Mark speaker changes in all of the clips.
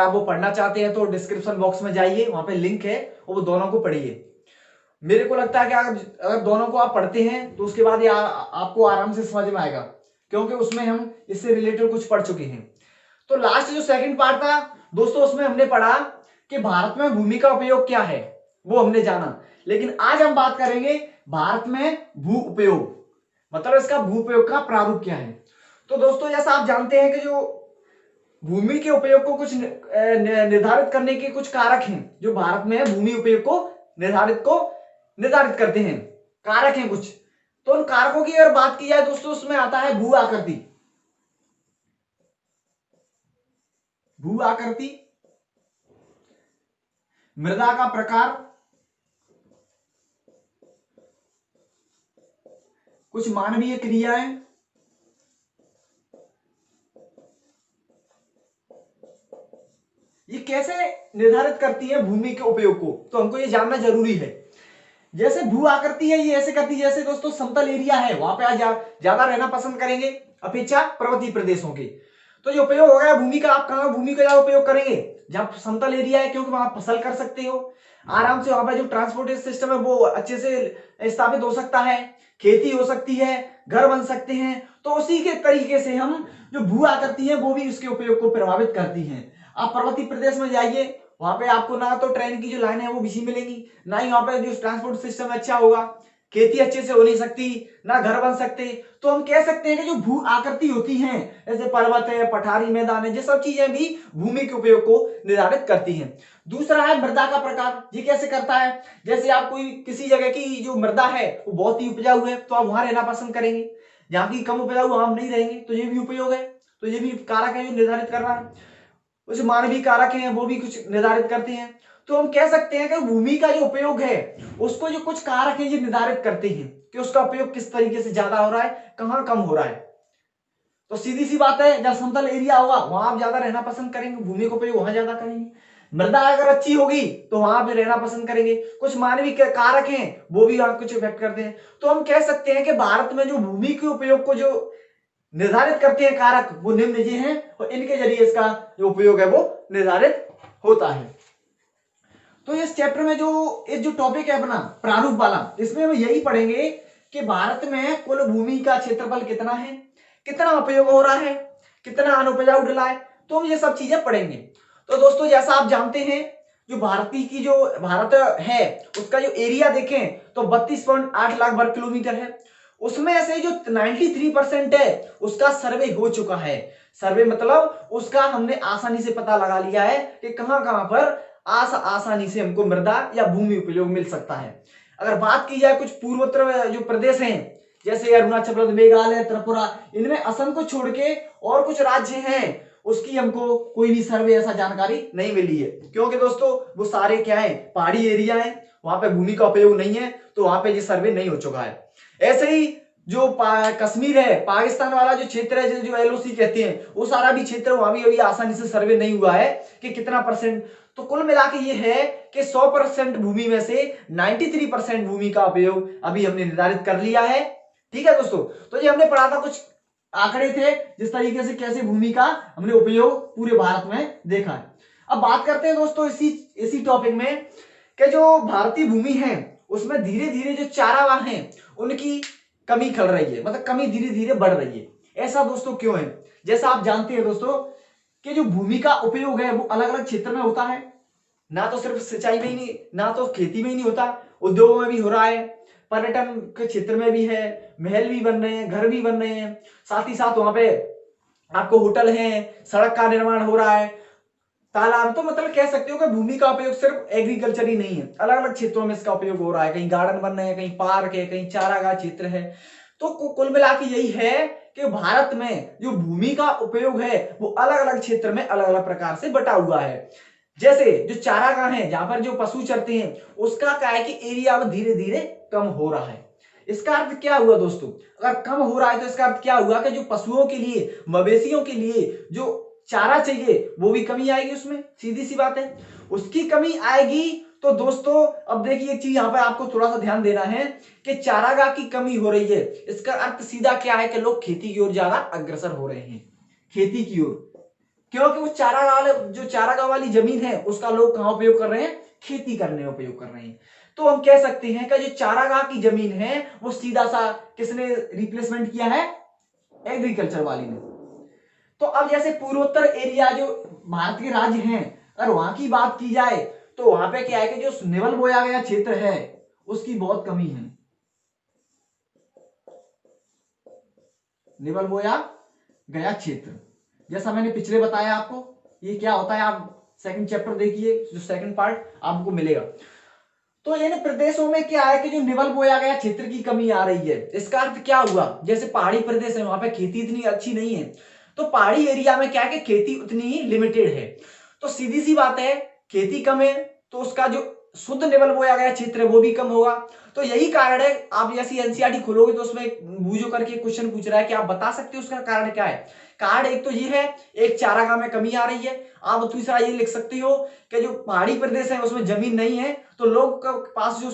Speaker 1: आप वो पढ़ना चाहते हैं तो डिस्क्रिप्शन बॉक्स में जाइए, वहां पे लिंक है, वो दोनों को पढ़िए। मेरे को लगता है कि अगर दोनों को आप पढ़ते हैं तो उसके बाद ये आपको आराम से समझ में आएगा, क्योंकि उसमें हम इससे रिलेटेड कुछ पढ़ चुके हैं। तो लास्ट जो सेकंड पार्ट था दोस्तों, उसमें हमने पढ़ा कि भारत में भूमि का उपयोग क्या है, वो हमने जाना। लेकिन आज हम बात करेंगे भारत में भू उपयोग, मतलब इसका भू उपयोग का प्रारूप क्या है। तो दोस्तों जैसा आप जानते हैं कि जो भूमि के उपयोग को कुछ निर्धारित करने के कुछ कारक हैं जो भारत में भूमि उपयोग को निर्धारित करते हैं, कारक हैं कुछ। तो उन कारकों की अगर बात की जाए दोस्तों, उसमें आता है भू आकृति, भू आकृति, मृदा का प्रकार, कुछ मानवीय क्रियाएं, ये कैसे निर्धारित करती है भूमि के उपयोग को, तो हमको ये जानना जरूरी है। जैसे भू आकृति है, ये ऐसे करती है जैसे दोस्तों समतल एरिया है वहां पे आज ज्यादा रहना पसंद करेंगे अपेक्षा पर्वतीय प्रदेशों के। तो जो उपयोग हो गया भूमि का, आप कहां भूमि का ज्यादा उपयोग करेंगे, जहां समतल एरिया है, क्योंकि वहां फसल कर सकते हो आराम से, वहां पर जो ट्रांसपोर्टेशन सिस्टम है वो अच्छे से स्थापित हो सकता है, खेती हो सकती है, घर बन सकते हैं। तो उसी के तरीके से हम जो भू आकृति है वो भी उसके उपयोग को प्रभावित करती है। आप पर्वतीय प्रदेश में जाइए, वहां पे आपको ना तो ट्रेन की जो लाइन है वो बिछी मिलेंगी, ना ही वहां पे जो ट्रांसपोर्ट सिस्टम अच्छा होगा, खेती अच्छे से हो नहीं सकती, ना घर बन सकते। तो हम कह सकते हैं कि जो भू आकृति होती हैं, जैसे पर्वत है, पठारी मैदान है, ये सब चीजें भी भूमि के उपयोग को निर्धारित करती हैं। दूसरा है मृदा का प्रकार, ये कैसे करता है, जैसे आप कोई किसी जगह की जो मृदा है वो बहुत ही उपजाऊ है तो आप वहां रहना पसंद करेंगे, जहां की कम उपजाऊ वहां हम नहीं रहेंगे, तो ये भी उपयोग है। तो ये भी कारक है जो निर्धारित कर रहा है। कुछ मानवीय कारक हैं वो भी कुछ निर्धारित करते हैं। तो हम कह सकते हैं कि भूमि का जो उपयोग है उसको जो कुछ कारक है ये निर्धारित करते हैं कि उसका उपयोग किस तरीके से ज्यादा हो रहा है, कहां कम हो रहा है। तो सीधी सी बात है, जहां समतल एरिया होगा वहां आप ज्यादा रहना पसंद करेंगे, भूमि का उपयोग वहां ज्यादा करेंगे। मृदा अगर अच्छी होगी तो वहां पे रहना पसंद करेंगे। कुछ मानवीय कारक हैं वो भी वहां कुछ इफेक्ट करते हैं। तो हम कह सकते हैं कि भारत में जो भूमि के उपयोग को जो निर्धारित करते हैं कारक वो निम्न ये हैं, और इनके जरिए इसका जो उपयोग है वो निर्धारित होता है। तो इस चैप्टर में जो टॉपिक है अपना प्रारूप वाला, इसमें हम यही पढ़ेंगे कि भारत में कुल भूमि का क्षेत्रफल कितना है, कितना उपयोग हो रहा है, कितना अनुपजाऊ डला है, तो हम ये सब चीजें पढ़ेंगे। तो दोस्तों जैसा आप जानते हैं, जो भारत है उसका जो एरिया देखें तो 32.8 लाख वर्ग किलोमीटर है। उसमें से जो 93% है उसका सर्वे हो चुका है। सर्वे मतलब उसका हमने आसानी से पता लगा लिया है कि कहां कहां पर आसानी से हमको मृदा या भूमि उपयोग मिल सकता है। अगर बात की जाए कुछ पूर्वोत्तर जो प्रदेश हैं, जैसे अरुणाचल प्रदेश, मेघालय, त्रिपुरा, इनमें असम को छोड़ के और कुछ राज्य हैं उसकी हमको कोई भी सर्वे ऐसा जानकारी नहीं मिली है, क्योंकि दोस्तों वो सारे क्या है, पहाड़ी एरिया है, वहां पे भूमि का उपयोग नहीं है, तो वहां पे ये सर्वे नहीं हो चुका है। ऐसे ही जो कश्मीर है, पाकिस्तान वाला जो क्षेत्र है, जो एलओसी कहते हैं, वो सारा भी क्षेत्र वहां भी अभी आसानी से सर्वे नहीं हुआ है कि कितना परसेंट। तो कुल मिला के ये है कि 100% भूमि में से 93% भूमि का उपयोग अभी हमने निर्धारित कर लिया है। ठीक है दोस्तों, तो ये हमने पढ़ा था, कुछ आंकड़े थे जिस तरीके से कैसे भूमि का हमने उपयोग पूरे भारत में देखा है। अब बात करते हैं दोस्तों इसी टॉपिक में कि जो भारतीय भूमि है उसमें धीरे धीरे जो चारागाह हैं उनकी कमी खल रही है, मतलब कमी धीरे धीरे बढ़ रही है। ऐसा दोस्तों क्यों है, जैसा आप जानते हैं दोस्तों कि जो भूमि का उपयोग है वो अलग अलग क्षेत्र में होता है, ना तो सिर्फ सिंचाई में ही नहीं, ना तो खेती में ही नहीं होता, उद्योगों में भी हो रहा है, पर्यटन के क्षेत्र में भी है, महल भी बन रहे हैं, घर भी बन रहे हैं, साथ ही साथ वहां पे आपको होटल हैं, सड़क का निर्माण हो रहा है, तालाब। तो मतलब कह सकते हो कि भूमि का उपयोग सिर्फ एग्रीकल्चर ही नहीं है, अलग अलग क्षेत्रों में इसका उपयोग हो रहा है, कहीं गार्डन बन रहे हैं, कहीं पार्क है, कहीं चारागाह क्षेत्र है। तो कुल मिला के यही है कि भारत में जो भूमि का उपयोग है वो अलग अलग क्षेत्र में अलग अलग प्रकार से बटा हुआ है। जैसे जो चारागाह है जहां पर जो पशु चरते हैं उसका क्या है कि एरिया अब धीरे धीरे कम हो रहा है। इसका अर्थ क्या हुआ दोस्तों, अगर कम हो रहा है तो इसका अर्थ क्या हुआ कि जो पशुओं के लिए, मवेशियों के लिए जो चारा चाहिए वो भी कमी आएगी, उसमें सीधी सी बात है उसकी कमी आएगी। तो दोस्तों अब देखिए एक चीज यहाँ पे आपको थोड़ा सा ध्यान देना है कि चारागाह की कमी हो रही है, इसका अर्थ सीधा क्या है कि लोग खेती की ओर ज्यादा अग्रसर हो रहे हैं, खेती की ओर। क्योंकि वो चारागाह वाली जमीन है उसका लोग कहां उपयोग कर रहे हैं, खेती करने में उपयोग कर रहे हैं। तो हम कह सकते हैं कि जो चारागाह की जमीन है वो सीधा सा किसने रिप्लेसमेंट किया है, एग्रीकल्चर वाली ने। तो अब जैसे पूर्वोत्तर एरिया जो भारत के राज्य हैं, अगर वहां की बात की जाए तो वहां पे क्या है कि जो निवल बोया गया क्षेत्र है उसकी बहुत कमी है। निवल बोया गया क्षेत्र, जैसा मैंने पिछले बताया आपको, ये क्या होता है आप सेकंड चैप्टर देखिए, जो सेकंड पार्ट आपको मिलेगा। तो इन प्रदेशों में क्या है कि जो निवल बोया गया क्षेत्र की कमी आ रही है। इसका अर्थ क्या हुआ, जैसे पहाड़ी प्रदेश है वहां पे खेती इतनी अच्छी नहीं है, तो पहाड़ी एरिया में क्या है कि खेती उतनी ही लिमिटेड है, तो सीधी सी बात है खेती कम है तो उसका जो शुद्ध निवल बोया गया क्षेत्र है वो भी कम होगा। तो यही कारण है, आप जैसी एनसीईआरटी खोलोगे तो उसमें बूझो करके क्वेश्चन पूछ रहा है कि आप बता सकते हो उसका कारण क्या है। कारण एक तो ये है, एक चारागाह में कमी आ रही है। आप दूसरा ये लिख सकते हो कि जो पहाड़ी प्रदेश है उसमें जमीन नहीं है तो लोग के पास जो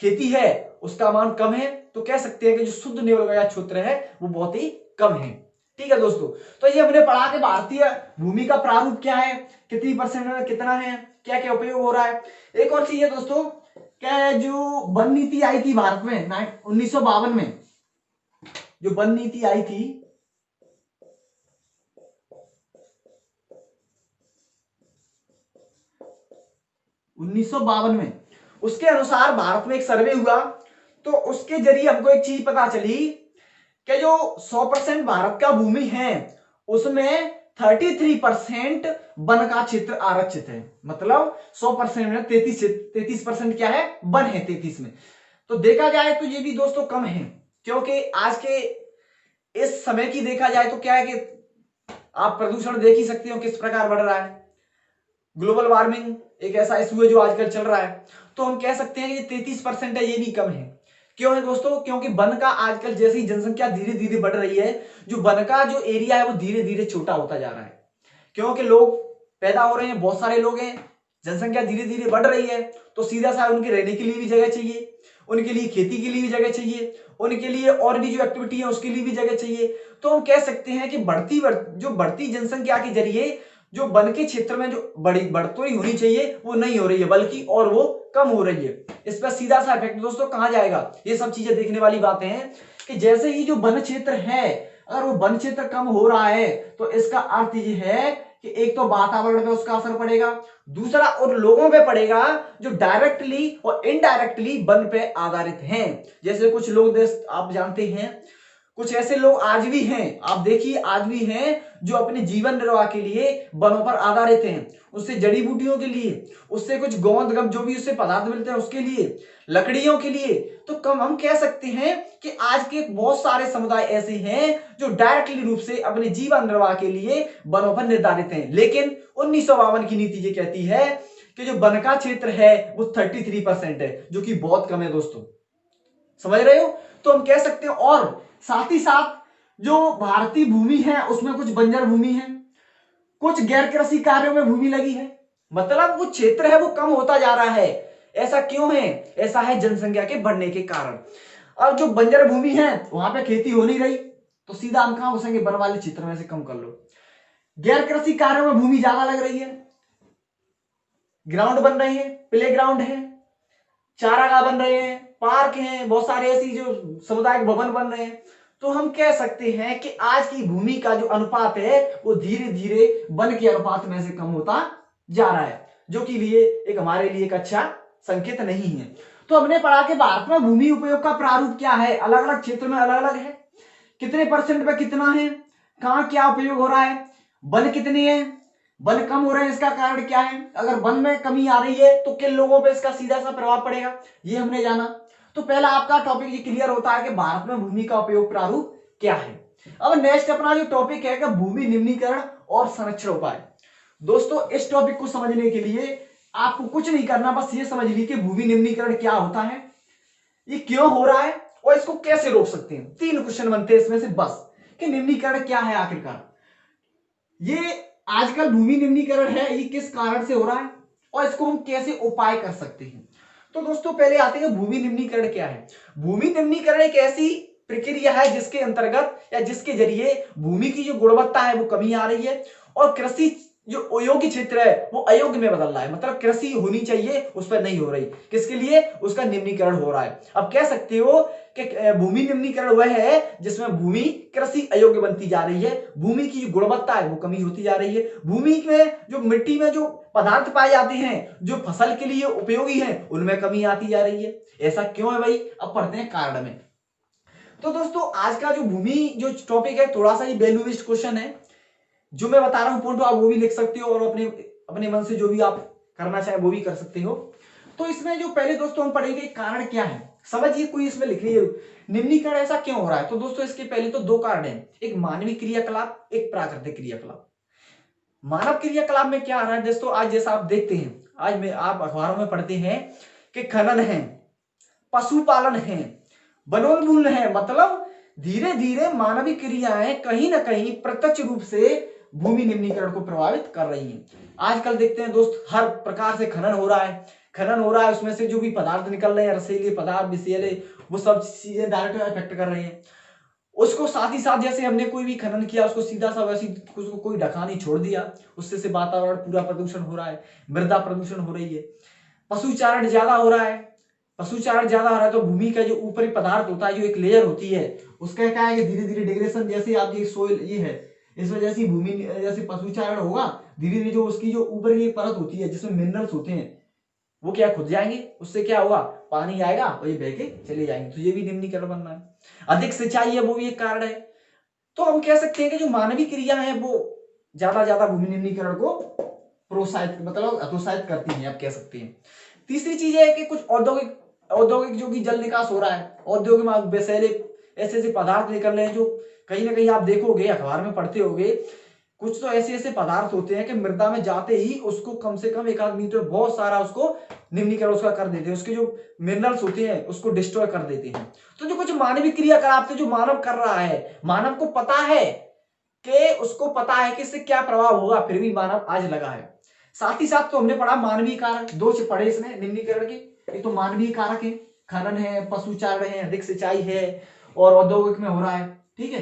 Speaker 1: खेती है उसका मान कम है, तो कह सकते हैं कि जो शुद्ध निवल बोया क्षेत्र है वो बहुत ही कम है। ठीक है दोस्तों, तो ये हमने पढ़ा कि भारतीय भूमि का प्रारूप क्या है, कितनी परसेंट में कितना है, क्या क्या उपयोग हो रहा है। एक और चीज है दोस्तों, क्या जो वन नीति आई थी भारत में 1952 में, जो वन नीति आई थी 1952 में, उसके अनुसार भारत में एक सर्वे हुआ, तो उसके जरिए हमको एक चीज पता चली कि जो 100% भारत का भूमि है उसमें 33% वन का क्षेत्र आरक्षित है। मतलब 100% में 33% क्या है, वन है 33 में। तो देखा जाए तो ये भी दोस्तों कम है, क्योंकि आज के इस समय की देखा जाए तो क्या है कि आप प्रदूषण देख ही सकते हो किस प्रकार बढ़ रहा है। ग्लोबल वार्मिंग एक ऐसा इशू है जो आजकल चल रहा है, तो हम कह सकते हैं कि 33% है, ये भी कम है। क्यों है दोस्तों, क्योंकि वन का आजकल जैसे ही जनसंख्या धीरे धीरे बढ़ रही है, जो वन का जो एरिया है वो धीरे धीरे छोटा होता जा रहा है, क्योंकि लोग पैदा हो रहे हैं, बहुत सारे लोग हैं, जनसंख्या धीरे धीरे बढ़ रही है, तो सीधा सा उनके रहने के लिए भी जगह चाहिए, उनके लिए खेती के लिए भी जगह चाहिए, उनके लिए और भी जो एक्टिविटी है उसके लिए भी जगह चाहिए। तो हम कह सकते हैं कि बढ़ती जनसंख्या के जरिए जो वन के क्षेत्र में जो बढ़ोतरी होनी चाहिए वो नहीं हो रही है, बल्कि और वो कम हो रही है। इस पर सीधा सा इफेक्ट दोस्तों कहां जाएगा, ये सब चीजें देखने वाली बातें हैं कि जैसे ही जो वन क्षेत्र है, अगर वो वन क्षेत्र कम हो रहा है तो इसका अर्थ ये है कि एक तो वातावरण पे उसका असर पड़ेगा, दूसरा और लोगों पे पड़ेगा जो डायरेक्टली और इनडायरेक्टली वन पे आधारित हैं। जैसे कुछ लोग आप जानते हैं, कुछ ऐसे लोग आज भी हैं, आप देखिए आज भी हैं जो अपने जीवन निर्वाह के लिए वनों पर आधारित हैं, उससे जड़ी बूटियों के लिए, उससे कुछ गोंद गम जो भी उससे पदार्थ मिलते हैं उसके लिए, लकड़ियों के लिए। तो कम हम कह सकते हैं कि आज के बहुत सारे समुदाय ऐसे हैं जो डायरेक्टली रूप से अपने जीवन निर्वाह के लिए वनों पर निर्धारित हैं। लेकिन 1952 की नीति ये कहती है कि जो वन का क्षेत्र है वो 33% है, जो कि बहुत कम है दोस्तों, समझ रहे हो। तो हम कह सकते हैं, और साथ ही साथ जो भारतीय भूमि है उसमें कुछ बंजर भूमि है, कुछ गैर कृषि कार्यों में भूमि लगी है, मतलब वो क्षेत्र है वो कम होता जा रहा है। ऐसा क्यों है, ऐसा है जनसंख्या के बढ़ने के कारण। अब जो बंजर भूमि है वहां पे खेती हो नहीं रही, तो सीधा हम कहां घुसेंगे, वन वाले क्षेत्र में से कम कर लो। गैर कृषि कार्यों में भूमि ज्यादा लग रही है, ग्राउंड बन रहे हैं, प्ले ग्राउंड है, चारागाह बन रहे हैं, पार्क हैं, बहुत सारे ऐसी जो सामुदायिक भवन बन रहे हैं। तो हम कह सकते हैं कि आज की भूमि का जो अनुपात है वो धीरे धीरे वन के अनुपात में से कम होता जा रहा है, जो कि लिए एक हमारे लिए एक अच्छा संकेत नहीं है। तो हमने पढ़ा कि भारत में भूमि उपयोग का प्रारूप क्या है, अलग अलग क्षेत्र में अलग अलग है, कितने परसेंट पे कितना है, कहां क्या उपयोग हो रहा है, वन कितने हैं, वन कम हो रहे हैं इसका कारण क्या है, अगर वन में कमी आ रही है तो किन लोगों पे इसका सीधा सा प्रभाव पड़ेगा, ये हमने जाना। तो पहला आपका टॉपिक ये क्लियर होता है कि भारत में भूमि का उपयोग प्रारूप क्या है। अब नेक्स्ट अपना जो टॉपिक है कि भूमि निम्नीकरण और संरक्षण उपाय। दोस्तों इस टॉपिक को समझने के लिए आपको कुछ नहीं करना, बस ये समझ लीजिए कि भूमि निम्नीकरण क्या होता है, ये क्यों हो रहा है और इसको कैसे रोक सकते हैं। 3 क्वेश्चन बनते हैं इसमें से बस, कि निम्नीकरण क्या है आखिरकार, ये आजकल भूमि निम्नीकरण है ये किस कारण से हो रहा है और इसको हम कैसे उपाय कर सकते हैं। तो दोस्तों पहले आते हैं भूमि निम्नीकरण क्या है। भूमि निम्नीकरण एक ऐसी प्रक्रिया है जिसके अंतर्गत या जिसके जरिए भूमि की जो गुणवत्ता है वो कमी आ रही है और कृषि जो अयोग्य क्षेत्र है वो अयोग्य में बदल रहा है, मतलब कृषि होनी चाहिए उस पर नहीं हो रही, किसके लिए, उसका निम्नीकरण हो रहा है। अब कह सकते हो कि भूमि निम्नीकरण वह है जिसमें भूमि कृषि अयोग्य बनती जा रही है, भूमि की गुणवत्ता है वो कमी होती जा रही है, भूमि में जो मिट्टी में जो पदार्थ पाए जाते हैं जो फसल के लिए उपयोगी हैं उनमें कमी आती जा रही है। ऐसा क्यों है भाई, अब पढ़ते हैं कारण में। तो दोस्तों आज का जो भूमि जो टॉपिक है थोड़ा सा ही वैल्यू बेस्ड क्वेश्चन है, जो मैं बता रहा हूं पॉइंट आप वो भी लिख सकते हो और अपने अपने मन से जो भी आप करना चाहे वो भी कर सकते हो। तो इसमें जो पहले दोस्तों हम पढ़ेंगे कारण क्या है, समझिए, कोई इसमें लिख लीजिए निम्नीकरण ऐसा क्यों हो रहा है। तो दोस्तों इसके पहले तो दो कारण हैं, एक मानवीय क्रियाकलाप, एक प्राकृतिक क्रियाकलाप। मानव क्रियाकलाप में क्या आ रहा है दोस्तों, आज जैसा आप देखते हैं, आज में आप अखबारों में पढ़ते हैं कि खनन है, पशुपालन है, वनोन्मूलन है, मतलब धीरे धीरे मानवीय क्रियाएं कहीं ना कहीं प्रत्यक्ष रूप से भूमि निम्नीकरण को प्रभावित कर रही हैं। आजकल देखते हैं दोस्त हर प्रकार से खनन हो रहा है, खनन हो रहा है, उसमें से जो भी पदार्थ निकल रहे हैं, रसीले पदार्थ, विषैले, वो सब चीजें डायरेक्ट इफेक्ट कर रही हैं उसको। साथ ही साथ जैसे हमने कोई भी खनन किया उसको सीधा सा वैसे उसको कोई ढका नहीं छोड़ दिया, उससे से वातावरण पूरा प्रदूषण हो रहा है, मृदा प्रदूषण हो रही है, पशुचारण ज्यादा हो रहा है, पशुचारण ज्यादा हो रहा है तो भूमि का जो ऊपरी पदार्थ होता है, जो एक लेयर होती है, उसका क्या है कि धीरे धीरे डिग्रेडेशन, जैसे आप ये सोइल ये है, इस वजह से भूमि जैसे पशुचारण होगा धीरे धीरे जो उसकी जो ऊपर की परत होती है जिसमें मिनरल्स होते हैं वो क्या खुद जाएंगे, उससे क्या होगा, पानी आएगा और ये बह के चले जाएंगे, तो ये भी निम्नीकरण बनना है। अधिक सिंचाई है वो भी एक कारण है। तो हम कह सकते हैं कि जो मानवीय क्रिया है वो ज्यादा भूमि निम्नीकरण को प्रोत्साहित मतलब हतोत्साहित करती है, आप कह सकते हैं। तीसरी चीज है कि कुछ औद्योगिक जो कि जल निकास हो रहा है, औद्योगिक में विषैले ऐसे ऐसे पदार्थ निकल रहे हैं जो कहीं ना कहीं आप देखोगे अखबार में पढ़ते होगे, कुछ तो ऐसे ऐसे पदार्थ होते हैं कि मृदा में जाते ही उसको कम से कम 1 आध मीटर बहुत सारा उसको निम्नीकरण उसका कर देते हैं, उसके जो मिनरल्स होते हैं उसको डिस्ट्रॉय कर देते हैं। तो जो कुछ मानवीय क्रियाकलाप थे जो मानव कर रहा है, मानव को पता है कि उसको पता है कि इससे क्या प्रभाव होगा, फिर भी मानव आज लगा है। साथ ही साथ तो हमने पढ़ा मानवीय कारक, दो से पढ़े इसमें निम्नीकरण के, एक तो मानवीय कारक है, खनन है, पशुचारण है, अधिक सिंचाई है और औद्योगिक में हो रहा है, ठीक है।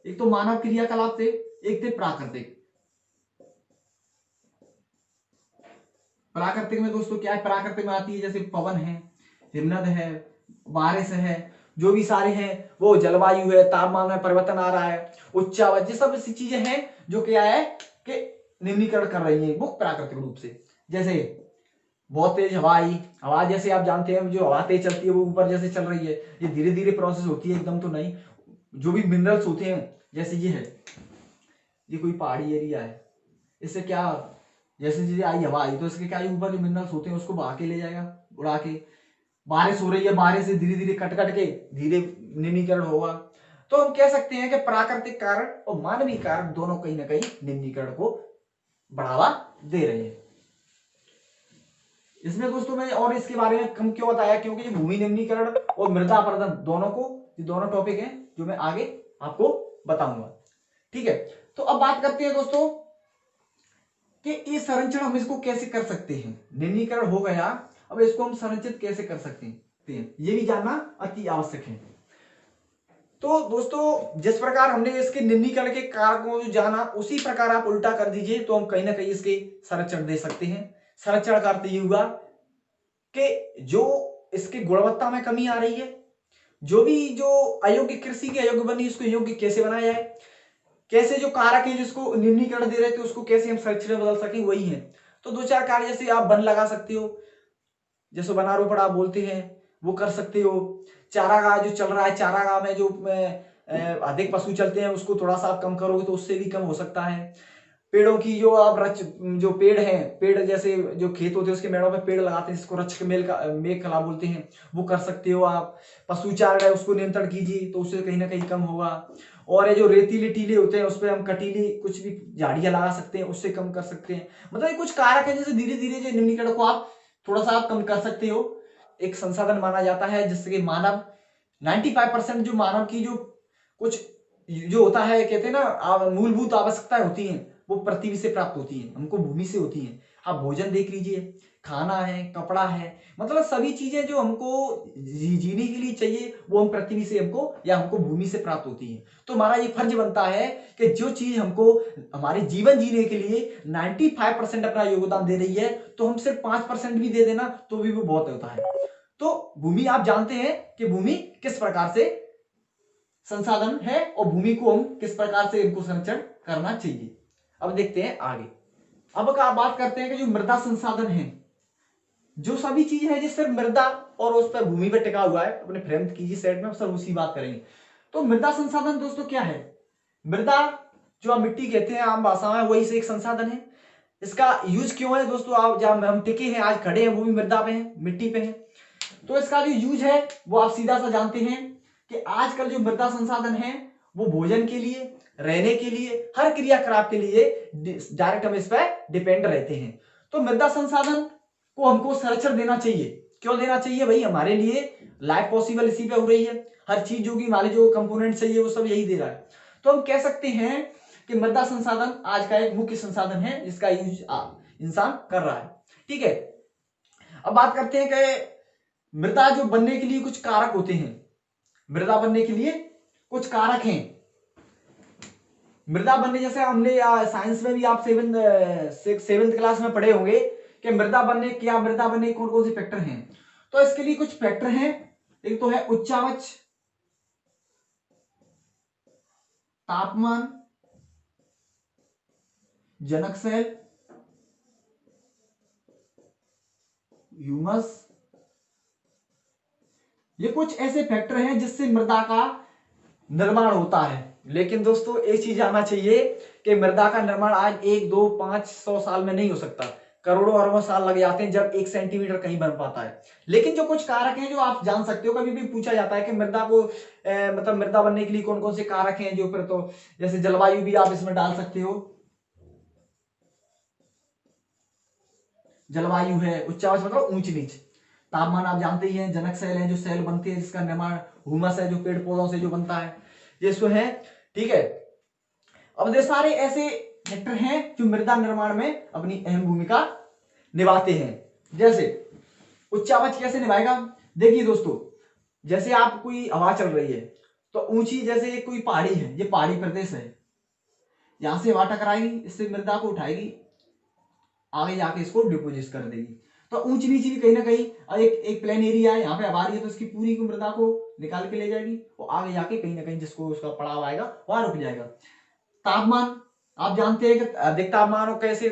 Speaker 1: एक तो मानव क्रियाकलाप थे, एक थे प्राकृतिक। प्राकृतिक में दोस्तों क्या है, प्राकृतिक में आती है जैसे पवन है, हिमनद है, बारिश है, जो भी सारे हैं, वो जलवायु है, तापमान में परिवर्तन आ रहा है, उच्च आवाज, ये सब ऐसी चीजें हैं जो क्या है कि निम्नीकरण कर रही है वो प्राकृतिक रूप से। जैसे बहुत तेज हवा जैसे आप जानते हैं जो हवा तेज चलती है वो ऊपर जैसे चल रही है, ये धीरे धीरे प्रोसेस होती है, एकदम तो नहीं। जो भी मिनरल्स होते हैं जैसे ये है, ये कोई पहाड़ी एरिया है, इससे क्या, जैसे जैसे आई हवा आई तो इसके क्या ऊपर जो मिनरल्स होते हैं उसको बहा के ले जाएगा, उड़ा के। बारिश हो रही है, बारिश से धीरे धीरे कट कट के धीरे निम्नीकरण होगा। तो हम कह सकते हैं कि प्राकृतिक कारण और मानवीय कारण दोनों कहीं ना कहीं निम्नीकरण को बढ़ावा दे रहे हैं। इसमें दोस्तों मैं और इसके बारे में कम क्यों बताया, क्योंकि भूमि निम्नीकरण और मृदा अपरदन दोनों को, ये दोनों टॉपिक हैं जो मैं आगे आपको बताऊंगा, ठीक है। तो अब बात करते हैं दोस्तों कि इस संरक्षण हम इसको कैसे कर सकते हैं। निम्नीकरण हो गया, अब इसको हम संरक्षित कैसे कर सकते हैं ये भी जानना अति आवश्यक है। तो दोस्तों जिस प्रकार हमने इसके निम्नीकरण के कारकों को जाना उसी प्रकार आप उल्टा कर दीजिए तो हम कहीं ना कहीं इसके संरक्षण दे सकते हैं। संरक्षण का अर्थ ये हुआ कि जो इसकी गुणवत्ता में कमी आ रही है, जो भी जो अयोग्य कृषि के अयोग्य बनी उसको योग्य कैसे बनाया जाए, कैसे जो कारक है जिसको निम्नीकरण दे रहे थे उसको कैसे हम संरक्षण में बदल सकें, वही है। तो दो चार कार्य जैसे आप वन लगा सकते हो, जैसे वनारोपण आप बोलते हैं वो कर सकते हो। चारागाह जो चल रहा है, चारागाह में जो अधिक पशु चलते हैं उसको थोड़ा सा आप कम करोगे तो उससे भी कम हो सकता है। पेड़ों की जो आप जो पेड़ हैं, पेड़ जैसे जो खेत होते हैं उसके मेड़ों में पेड़ लगाते हैं जिसको रक्षक मेघ कला बोलते हैं, वो कर सकते हो आप। पशुचारण है उसको नियंत्रण कीजिए तो उससे कहीं ना कहीं कम होगा। और ये जो रेतीले टीले होते हैं उस पर हम कटीली कुछ भी झाड़ियां लगा सकते हैं, उससे कम कर सकते हैं। मतलब ये कुछ कारक है जैसे धीरे धीरे जो निम्नीकरण को आप थोड़ा सा आप कम कर सकते हो। एक संसाधन माना जाता है जिससे कि मानव 95% जो मानव की जो कुछ जो होता है कहते हैं ना मूलभूत आवश्यकताएं होती हैं वो पृथ्वी से प्राप्त होती है, हमको भूमि से होती है। आप भोजन देख लीजिए, खाना है, कपड़ा है, मतलब सभी चीजें जो हमको जीने के लिए चाहिए वो हम पृथ्वी से हमको या हमको भूमि से प्राप्त होती है। तो हमारा ये फर्ज बनता है कि जो चीज हमको हमारे जीवन जीने के लिए 95% अपना योगदान दे रही है, तो हम सिर्फ 5% भी दे देना तो भी वो बहुत होता है। तो भूमि आप जानते हैं कि भूमि किस प्रकार से संसाधन है और भूमि को हम किस प्रकार से इनको संरक्षण करना चाहिए। अब देखते हैं आगे। अब का बात करते हैं कि जो मृदा संसाधन है, जो सभी चीज है जिस सिर्फ मृदा और उस पर भूमि पर टिका हुआ है, अपने फ्रेम कीजिए साइड में, सब उसी बात करेंगे। तो मृदा संसाधन दोस्तों क्या है? मृदा जो हम मिट्टी कहते हैं आम भाषा में, वही से एक संसाधन है। इसका यूज क्यों है दोस्तों? आप जहां हम टिके हैं आज खड़े हैं वो भी मृदा पे है, मिट्टी पे है। तो इसका जो यूज है वो आप सीधा सा जानते हैं कि आजकल जो मृदा संसाधन है वो भोजन के लिए, रहने के लिए, हर क्रियाकलाप के लिए डायरेक्ट हम इस पर डिपेंड रहते हैं। तो मृदा संसाधन को हमको संरक्षण देना चाहिए। क्यों देना चाहिए भाई? हमारे लिए लाइफ पॉसिबल इसी पे हो रही है, हर चीज जो कि हमारे जो कंपोनेंट चाहिए वो सब यही दे रहा है। तो हम कह सकते हैं कि मृदा संसाधन आज का एक मुख्य संसाधन है जिसका यूज इंसान कर रहा है। ठीक है, अब बात करते हैं कि मृदा जो बनने के लिए कुछ कारक होते हैं। मृदा बनने के लिए कुछ कारक हैं। मृदा बनने, जैसे हमने साइंस में भी आप सेवेंथ क्लास में पढ़े होंगे कि मृदा बनने के कौन कौन से फैक्टर हैं। तो इसके लिए कुछ फैक्टर हैं। एक तो है उच्चावच, तापमान, जनक सेल, ह्यूमस। ये कुछ ऐसे फैक्टर हैं जिससे मृदा का निर्माण होता है। लेकिन दोस्तों एक चीज जानना चाहिए कि मृदा का निर्माण आज 1, 2, 5, 100 साल में नहीं हो सकता। करोड़ों अरबों साल लग जाते हैं जब 1 सेंटीमीटर कहीं बन पाता है। लेकिन जो कुछ कारक हैं जो आप जान सकते हो, कभी भी पूछा जाता है कि मृदा को मतलब मृदा बनने के लिए कौन कौन से कारक हैं जो, फिर तो जैसे जलवायु भी आप इसमें डाल सकते हो। जलवायु है, उच्चावच मतलब ऊंच नीच, तापमान आप जानते ही हैं, जनक सेल है जो सेल बनते हैं जिसका निर्माण, ह्यूमस है जो पेड़ पौधों से जो बनता है, ये सो है। ठीक है, अब ये सारे ऐसे फैक्टर हैं जो मृदा निर्माण में अपनी अहम भूमिका निभाते हैं। जैसे उच्चावच कैसे निभाएगा? देखिए दोस्तों, जैसे आप कोई हवा चल रही है तो ऊंची, जैसे कोई पहाड़ी है, ये पहाड़ी प्रदेश है, यहां से हवा टकराएगी, इससे मृदा को उठाएगी, आगे जाके इसको डिपोजिट कर देगी। तो ऊंच नीच भी कहीं ना कहीं, एक प्लेन एरिया है, यहाँ पे हवा आ रही है तो इसकी पूरी मृदा को निकाल के ले जाएगी और आगे जाके कहीं ना कहीं जिसको उसका पड़ाव आएगा वहां रुक जाएगा। तापमान आप जानते हैं कि अधिक तापमान और कैसे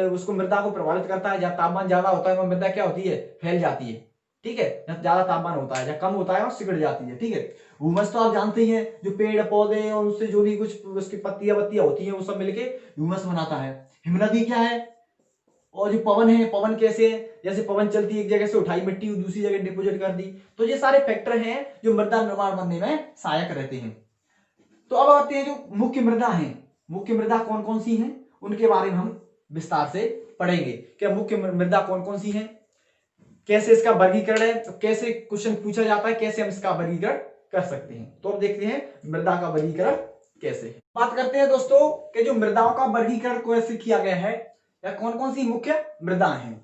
Speaker 1: उसको मृदा को प्रभावित करता है। जब तापमान ज्यादा होता है वह मृदा क्या होती है? फैल जाती है। ठीक है, जब ज्यादा तापमान होता है, जब कम होता है और सिकुड़ जाती है। ठीक है, ह्यूमस तो आप जानते ही हैं, जो पेड़ पौधे और उससे जो भी कुछ उसकी पत्तियां होती हैं वो सब मिलके ह्यूमस बनाता है। हिमनदी क्या है? और जो पवन है, पवन कैसे है? जैसे पवन चलती है, एक जगह से उठाई मिट्टी दूसरी जगह डिपोजिट कर दी। तो ये सारे फैक्टर हैं जो मृदा निर्माण बनने में सहायक रहते हैं। तो अब आते हैं जो मुख्य मृदा है। मुख्य मृदा कौन कौन सी हैं उनके बारे में हम विस्तार से पढ़ेंगे। क्या मुख्य मृदा कौन कौन सी हैं, कैसे इसका वर्गीकरण है, तो कैसे क्वेश्चन पूछा जाता है, कैसे हम इसका वर्गीकरण कर सकते हैं। तो अब देखते हैं मृदा का वर्गीकरण कैसे है। बात करते हैं दोस्तों कि जो मृदाओं का वर्गीकरण कैसे किया गया है या कौन कौन सी मुख्य मृदा हैं।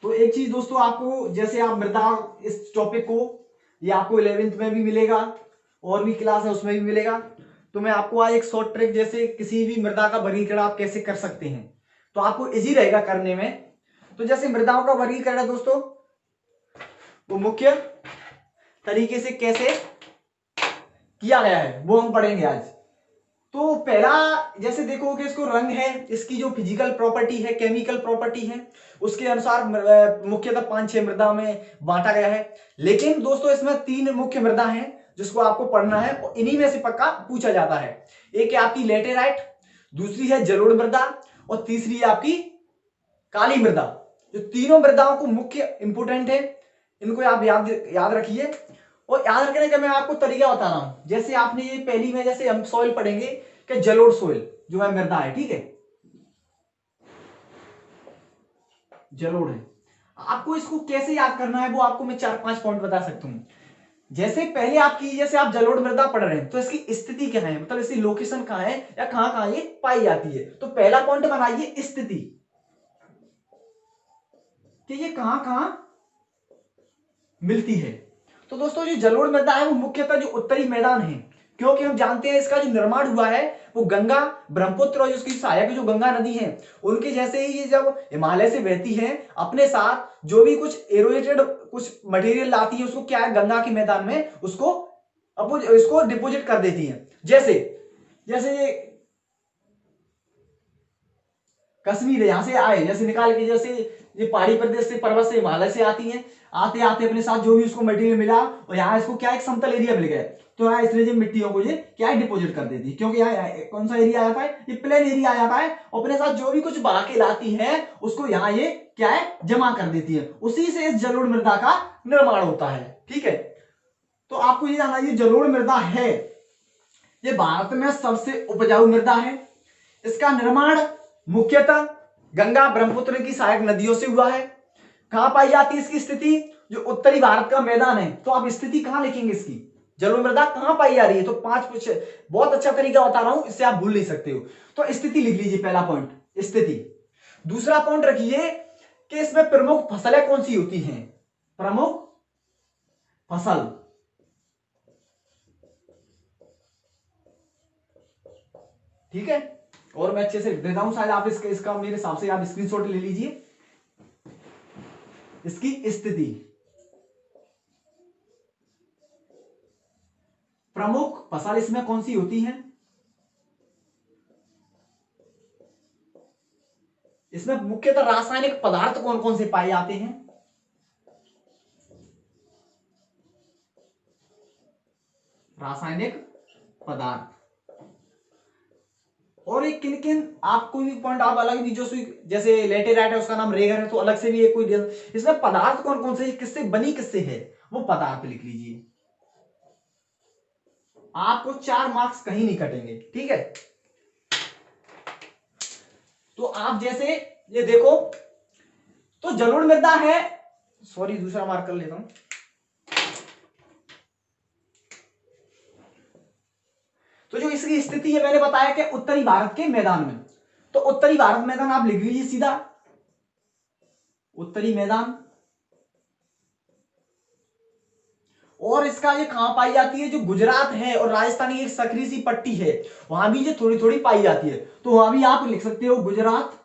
Speaker 1: तो एक चीज दोस्तों, आपको जैसे आप मृदा, इस टॉपिक को ये आपको 11th में भी मिलेगा और भी क्लास है उसमें भी मिलेगा। तो मैं आपको आज एक शॉर्ट ट्रिक, जैसे किसी भी मृदा का वर्गीकरण आप कैसे कर सकते हैं तो आपको इजी रहेगा करने में। तो जैसे मृदाओं का वर्गीकरण है दोस्तों, वो मुख्य तरीके से कैसे किया गया है वो हम पढ़ेंगे आज। तो पहला, जैसे देखो कि इसको रंग है, इसकी जो फिजिकल प्रॉपर्टी है, केमिकल प्रॉपर्टी है, उसके अनुसार मुख्यतः 5-6 मृदा में बांटा गया है। लेकिन दोस्तों इसमें 3 मुख्य मृदा हैं जिसको आपको पढ़ना है और इन्हीं में से पक्का पूछा जाता है। एक है आपकी लेटेराइट, दूसरी है जलोढ़ मृदा और तीसरी है आपकी काली मृदा। जो तीनों मृदाओं को मुख्य इंपोर्टेंट है, इनको आप याद रखिए। और याद रखने का मैं आपको तरीका बता रहा हूं। जैसे आपने ये पहली में, जैसे हम सॉइल पढ़ेंगे कि जलोढ़ सॉइल जो है मृदा है, ठीक है, जलोढ़ है। आपको इसको कैसे याद करना है वो आपको मैं 4-5 पॉइंट बता सकता हूं। जैसे पहले आपकी, जैसे आप जलोढ़ मृदा पढ़ रहे हैं तो इसकी स्थिति क्या है, मतलब इसकी लोकेशन कहां है या कहां कहां ये पाई जाती है। तो पहला पॉइंट बनाइए स्थिति, कि ये कहां कहां मिलती है। तो दोस्तों जो जलोढ़ मृदा है वो मुख्यतः जो उत्तरी मैदान है, क्योंकि हम जानते हैं इसका जो निर्माण हुआ है वो गंगा, ब्रह्मपुत्र और उसकी सहायक जो गंगा नदी है उनके जैसे ही ये जब हिमालय से बहती है अपने साथ जो भी कुछ एरोएटेड कुछ मटेरियल लाती है उसको क्या है गंगा के मैदान में उसको इसको डिपोजिट कर देती है। जैसे जैसे ये कश्मीर यहां से आए, जैसे निकाल के, जैसे ये पहाड़ी प्रदेश से, पर्वत से, हिमालय से आती हैं, आते आते अपने साथ जो भी उसको मटेरियल मिला और यहाँ इसको क्या एक समतल एरिया मिल गया, तो यहाँ इसलिए मिट्टियों को ये क्या है डिपोजिट कर देती है, क्योंकि यहाँ कौन सा एरिया आ जाता है, ये प्लेन एरिया आ जाता है और अपने साथ जो भी कुछ बहा के लाती है उसको यहाँ ये क्या है जमा कर देती है, उसी से इस जलोढ़ मृदा का निर्माण होता है। ठीक है, तो आपको ये जानना, ये जलोढ़ मृदा है ये भारत में सबसे उपजाऊ मृदा है। इसका निर्माण मुख्यतः गंगा ब्रह्मपुत्र की सहायक नदियों से हुआ है। कहां पाई जाती है इसकी स्थिति, जो उत्तरी भारत का मैदान है। तो आप स्थिति कहां लिखेंगे इसकी, जलोढ़ मृदा कहां पाई जा रही है, तो 5 कुछ बहुत अच्छा तरीका बता रहा हूं, इससे आप भूल नहीं सकते हो। तो स्थिति लिख लीजिए, पहला पॉइंट स्थिति। दूसरा पॉइंट रखिए कि इसमें प्रमुख फसलें कौन सी होती हैं, प्रमुख फसल। ठीक है, और मैं अच्छे से लिख देता हूं, शायद आप इसका मेरे हिसाब से आप स्क्रीनशॉट ले लीजिए। इसकी स्थिति, प्रमुख फसल इसमें कौन सी होती है, इसमें मुख्यतः रासायनिक पदार्थ कौन कौन से पाए जाते हैं, रासायनिक पदार्थ। और एक किन किन आपको भी पॉइंट आप अलग भी, जो जैसे लेटेराइट है उसका नाम रेगर है तो अलग से भी एक कोई, इसमें पदार्थ कौन कौन से, किससे बनी किससे है, वो पदार्थ लिख लीजिए। आपको 4 मार्क्स कहीं नहीं कटेंगे। ठीक है, तो आप जैसे ये देखो, तो जलोढ़ मृदा है, सॉरी दूसरा मार्क कर लेता हूं। तो जो इसकी स्थिति है मैंने बताया कि उत्तरी भारत के मैदान में, तो उत्तरी भारत मैदान आप लिख लीजिए सीधा, उत्तरी मैदान। और इसका ये कहां पाई जाती है, जो गुजरात है और राजस्थान की एक सकरी सी पट्टी है वहां भी ये थोड़ी थोड़ी पाई जाती है, तो वहां भी आप लिख सकते हो गुजरात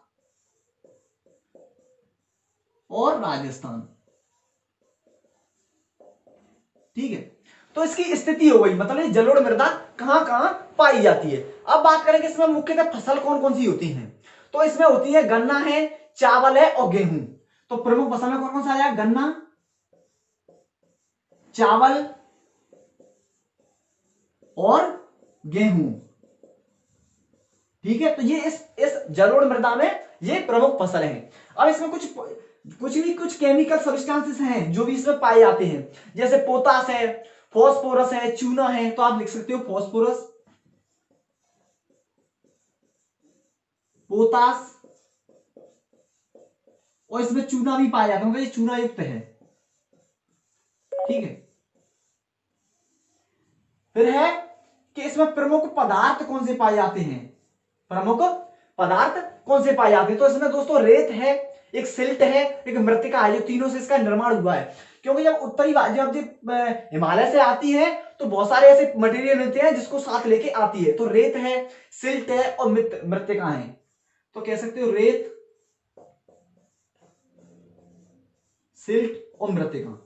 Speaker 1: और राजस्थान। ठीक है, तो इसकी स्थिति हो गई, मतलब ये जलोढ़ मृदा कहां कहां पाई जाती है। अब बात करें कि इसमें मुख्यतः फसल कौन कौन सी होती हैं, तो इसमें होती है गन्ना है, चावल है और गेहूं। तो प्रमुख फसल में कौन कौन सा आया, गन्ना, चावल और गेहूं। ठीक है, तो ये इस जलोढ़ मृदा में ये प्रमुख फसल है। अब इसमें कुछ केमिकल सब्सटेंसेस हैं जो भी इसमें पाए जाते हैं, जैसे पोटास है, फॉस्फोरस है, चूना है, तो आप लिख सकते हो फॉस्फोरस, पोटास, और इसमें चूना भी पाया जाता है, मतलब ये चूना युक्त है। ठीक है, फिर है कि इसमें प्रमुख पदार्थ कौन से पाए जाते हैं, प्रमुख पदार्थ कौन से पाए जाते हैं, तो इसमें दोस्तों रेत है, एक सिल्ट है, एक मृत्तिका है, जो तीनों से इसका निर्माण हुआ है। क्योंकि जब उत्तरी जब हिमालय से आती है तो बहुत सारे ऐसे मटेरियल मिलते हैं जिसको साथ लेके आती है, तो रेत है, सिल्ट है और मृत्तिका है। तो कह सकते हो रेत, सिल्ट और मृत्तिका,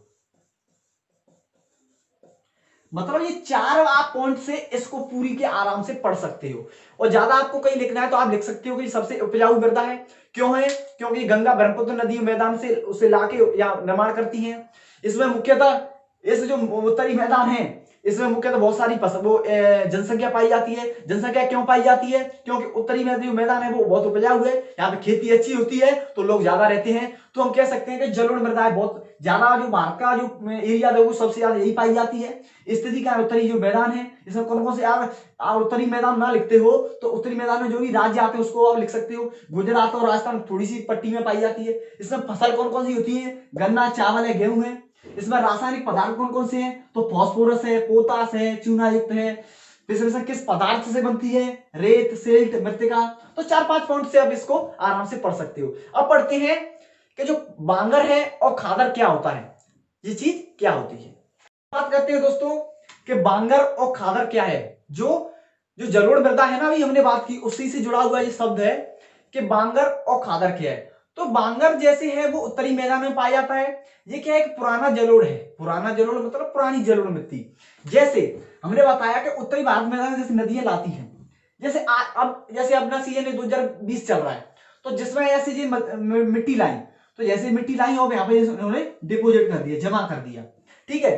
Speaker 1: मतलब ये 4 आप पॉइंट से इसको पूरी के आराम से पढ़ सकते हो। और ज्यादा आपको कहीं लिखना है तो आप लिख सकते हो कि सबसे उपजाऊ मृदा है। क्यों है, क्योंकि गंगा ब्रह्मपुत्र नदी मैदान से उसे लाके या निर्माण करती हैं। इसमें मुख्यतः इस जो उत्तरी मैदान है इसमें मुख्यतः बहुत सारी जनसंख्या पाई जाती है। जनसंख्या क्यों पाई जाती है? क्योंकि उत्तरी में जो मैदान है वो बहुत उपजाऊ है, यहाँ पे खेती अच्छी होती है तो लोग ज्यादा रहते हैं। तो हम कह सकते हैं कि जलोढ़ मृदा बहुत ज्यादा, जो भारत का जो एरिया है वो सबसे ज्यादा यही पाई जाती है। स्थिति का उत्तरी जो मैदान है, इसमें कौन कौन से आप उत्तरी मैदान ना लिखते हो तो उत्तरी मैदान में जो भी राज्य आते हैं उसको आप लिख सकते हो। गुजरात और राजस्थान थोड़ी सी पट्टी में पाई जाती है। इसमें फसल कौन कौन सी होती है? गन्ना, चावल है, गेहूं है। इसमें रासायनिक पदार्थ कौन कौन से हैं? तो फास्फोरस है, पोटास है, चूना युक्त है। इसमें किस पदार्थ से बनती है? रेत, सिल्ट, मृत्तिका। तो 4-5 पॉइंट से आप इसको आराम से पढ़ सकते हो। अब पढ़ते हैं कि जो बांगर है और खादर क्या होता है, ये चीज क्या होती है। बात करते हैं दोस्तों कि बांगर और खादर क्या है। जो जलोढ़ मृदा है ना, अभी हमने बात की, उसी से जुड़ा हुआ ये शब्द है कि बांगर और खादर क्या है। तो बांगर जैसे है वो उत्तरी मैदान में पाया जाता है। ये क्या है? एक पुराना जलोढ़ है। पुराना जलोढ़ मतलब पुरानी जलोढ़ मिट्टी। जैसे हमने बताया कि उत्तरी भारत मैदान में जैसे नदियां लाती हैं, जैसे जैसे अपना सीजन 2020 चल रहा है, तो जिसमें ऐसे जी मिट्टी लाई, तो जैसे मिट्टी लाई और यहाँ पे उन्होंने डिपोजिट कर दिया, जमा कर दिया, ठीक है।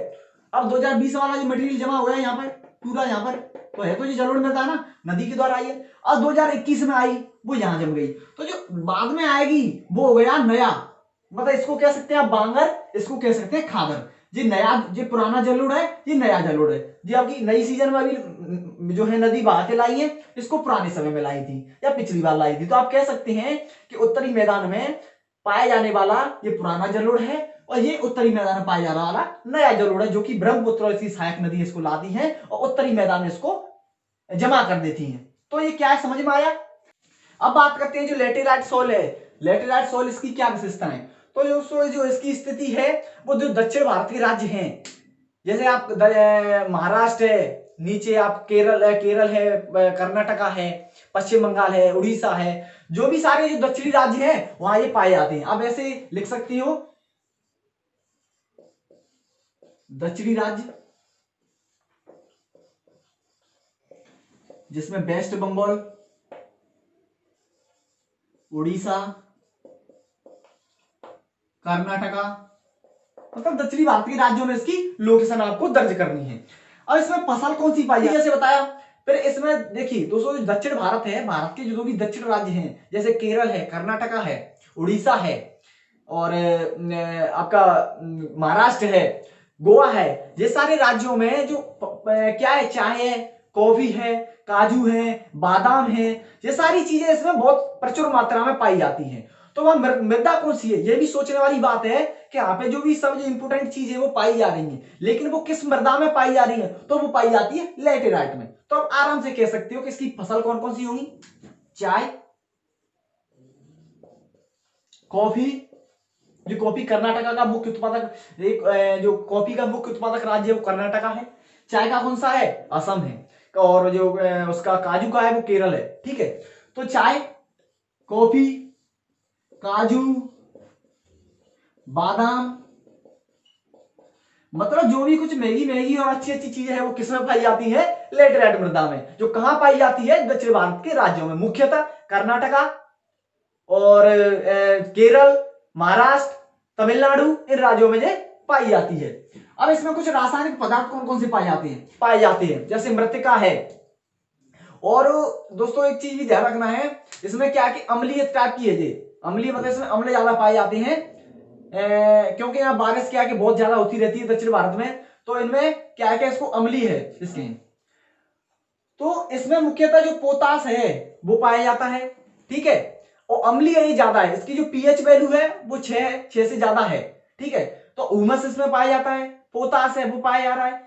Speaker 1: अब 2020 वाला जो मटेरियल जमा हुआ है यहाँ पर पूरा, यहाँ पर तो है, तो ये जलोढ़ मृदा ना नदी के द्वारा आई है। अब 2021 में आई, वो यहां जम गई, तो जो बाद में आएगी वो हो गया नया। मतलब इसको कह सकते हैं आप बांगर, इसको कह सकते हैं खादर। ये नया, ये पुराना जलोढ़ है, ये नया जलोढ़ है। ये आपकी नई सीजन में अभी जो है नदी बहा के लाई है, इसको पुराने समय में लाई थी या पिछली बार लाई थी। तो आप कह सकते हैं कि उत्तरी मैदान में पाया जाने वाला ये पुराना जलोढ़ है और ये उत्तरी मैदान में पाया जाने वाला नया जलोढ़ है, जो कि ब्रह्मपुत्र जैसी सहायक नदी इसको लाती है और उत्तरी मैदान में इसको जमा कर देती हैं। तो ये क्या है, समझ में आया। अब बात करते हैं जो लेटेराइट सोल है। लेटेराइट सोल इसकी क्या विशेषता है? तो जो इसकी स्थिति है वो जो दक्षिण भारत के राज्य हैं, जैसे आप महाराष्ट्र है, नीचे आप केरल है, कर्नाटका है, पश्चिम बंगाल है, उड़ीसा है, जो भी सारे जो दक्षिणी राज्य हैं वहां ये पाए जाते हैं। आप ऐसे लिख सकती हो दक्षिणी राज्य, जिसमें वेस्ट बंगाल, उड़ीसा, कर्नाटका, मतलब दक्षिणी भारत के राज्यों में इसकी लोकेशन आपको दर्ज करनी है। अब इसमें फसल कौन सी पाई जैसे बताया। फिर इसमें देखिए दोस्तों, जो दक्षिण भारत है, भारत के जो भी दक्षिण राज्य हैं, जैसे केरल है, कर्नाटका है, उड़ीसा है और आपका महाराष्ट्र है, गोवा है, ये सारे राज्यों में जो क्या है, चाय है, कॉफी है, काजू है, बादाम है, ये सारी चीजें इसमें बहुत प्रचुर मात्रा में पाई जाती हैं। तो वह मृदा कौन सी है, ये भी सोचने वाली बात है कि यहाँ पे जो भी सब जो इंपोर्टेंट चीज है वो पाई जा रही है, लेकिन वो किस मृदा में पाई जा रही है? तो वो पाई जाती है लेटेराइट में। तो आप आराम से कह सकते हो कि इसकी फसल कौन कौन सी होगी? चाय, कॉफी, जो कॉफी कर्नाटका का मुख्य उत्पादक, एक जो कॉफी का मुख्य उत्पादक राज्य है वो कर्नाटका है। चाय का कौन सा है? असम है। और जो उसका काजू का है वो केरल है, ठीक है। तो चाय, कॉफी, काजू, बादाम, मतलब जो भी कुछ महंगी और अच्छी चीजें हैं वो किसमें पाई जाती है? लेटेराइट मृदा में। जो कहां पाई जाती है? दक्षिण भारत के राज्यों में, मुख्यतः कर्नाटका और केरल, महाराष्ट्र, तमिलनाडु, इन राज्यों में ये पाई जाती है। अब इसमें कुछ रासायनिक पदार्थ कौन कौन से पाए जाते हैं, जैसे मृत्तिका है। और दोस्तों एक चीज भी ध्यान रखना है, इसमें क्या कि अम्लीय टाइप की है, ये अम्लीय मतलब इसमें अम्ल ज्यादा पाए जाते हैं, क्योंकि यहाँ बारिश क्या है कि बहुत ज्यादा होती रहती है दक्षिण भारत में, तो इनमें क्या है कि इसको अम्लीय है इसके। तो इसमें मुख्यतः जो पोटास है वो पाया जाता है, ठीक है। और अम्लीय ये ज्यादा है, इसकी जो पीएच वैल्यू है वो 6 से ज्यादा है, ठीक है। तो उमस इसमें पाया जाता है, पोटास है वो पाया जा रहा है।